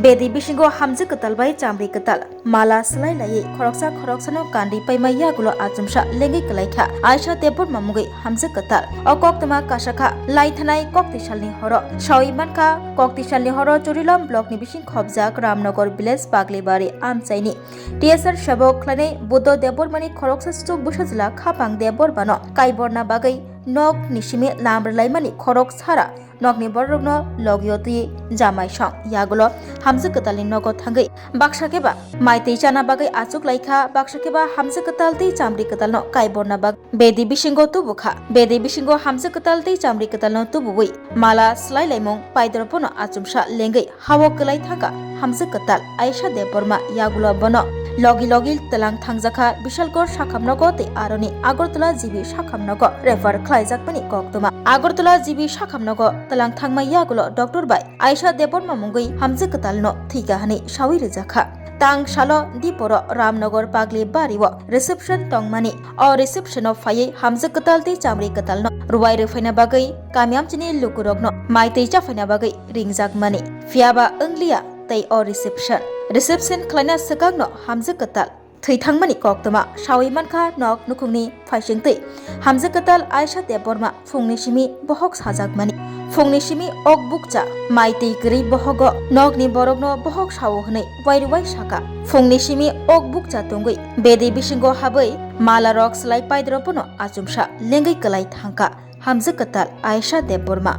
Bedi bisingo hamze ketal bai chamri ketal mala selai lai khoroksano kandi paima yagulo ajumsha lengi kelaikha Aisha Debor mamugai hamze ketal okok tama kasakha lai thanai koktisalni horo shawimanka koktisalni horo Churilam block ni bising khobjak Ramnagar village Paglibari amchaini TSR shabok khlane Buddha Debor mani khoroksa stuk busajla khapang Debor bano kaiborna bagai nok nishime lamrlai mani khorok sara nokni borrogno logioti jamai song yagulo hamze ketalni nogo thangai baksakeba maitei chana bagai achuk laikha baksakeba hamze ketalti chamri ketalno kaiborna bag bedi bisingo tubukha bedi bisingo hamze ketalti chamri ketalno tubui mala slai laimong paidropono achumsa lengai hawo kelai thaka hamze ketal Aisha Deborma yagulo bono logi telang thangjakha Bishalgor Sakhamnago te aroni Agartala jibi Sakhamnago refer khlaijakpani koktuma Agartala jibi Sakhamnago telang thangma yagulo Dr. Bai Aisha Deborma mungui hamze ketalno thika hani shawi rejakha tang shalo diporo Ramnagar Pagli bariwo reception tongmani o reception of faye hamze ketalti chamri ketalno ruwai refaina bagai kamyamchini lukurogno maitei chafaina bagai ringjakmani fiaba englia tei o reception khlaina sakangno hamze ketal thैथांमani koktoma shawi mankha nok nukungni phaisingtei hamze ketal Aisha Deborma fungni simi bohok sajakmani fungni simi ok bukcha maitei gri bohogo nokni borogno bohok sawo hnei wairwai saka fungni simi ok bukcha tongui bedi bisingo habai mala rok slai paidropono achumsa lengai kalai thangka hamze ketal Aisha Deborma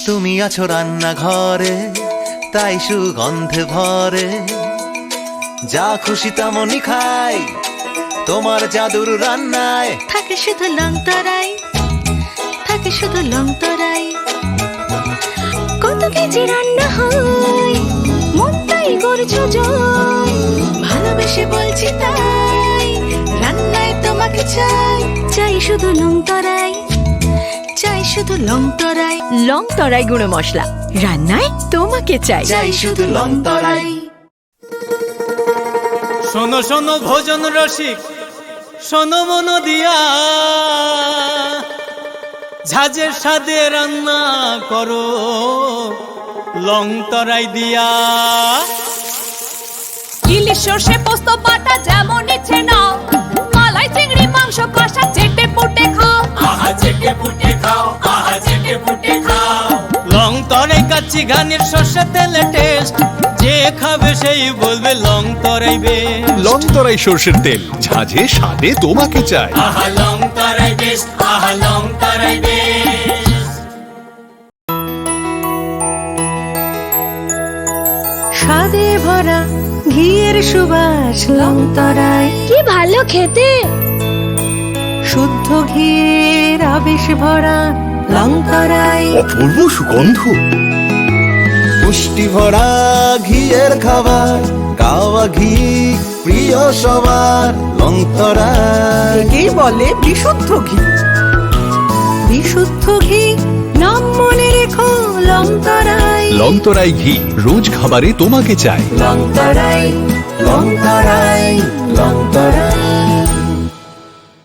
তুমি আছো রান্না ঘরে তাই সুগন্ধে ভরে যা খুশি তেমনই খাই তোমার জাদুর রান্নায় থাকে শুধু লং তরাই থাকে শুধু লং তরাই কত কেজি রান্না হয় মন তাই করছো জয় ভালোবেসে বলছি তাই রান্নায় তোমাকে চাই চাই শুধু লং তরাই চাই শুধু লং তরাই গুঁড়ো মশলা রান্নায় তোমাকে চাই চাই শুধু লং তরাই শোনো শোনো ভোজন রসিক শোনো মন দিয়া ঝাঁঝের স্বাদে রান্না করো লং তরাই দিয়া ইলিশ সর্ষে পোস্ত বাটা যেমন ইচ্ছে নাও মালাই চিংড়ি মাংস কষা চেটে পুটে খাও আহা চেটে পুটে খাও আহা চেটে পুটে খাও লং তরাই কাচ্চি ঘানির সর্ষে তেলে টেস্ট যে খাবে সেই বলবে লং তরাই বেশ লং তরাই সরষের তেল ঝাঁঝে স্বাদে তোমাকে চাই আহা লং তরাই বেশ আহা লং তরাই বেশ স্বাদে ভরা ঘিয়ের সুবাস লং তরাই কি ভালো খেতে শুদ্ধ ঘিয়ের আবেশ ভরা লং তরাই অপূর্ব সুগন্ধ পুষ্টি ভরা ঘিয়ের খাবার কাওয়া ঘি প্রিয় সবার লং তরাই একেই বলে বিশুদ্ধ ঘি বিশুদ্ধ ঘি নাম মনে রেখো লং তরাই লং তরাই ঘি রোজ খাবারে তোমাকে চাই লং তরাই লং তরাই লং তরাই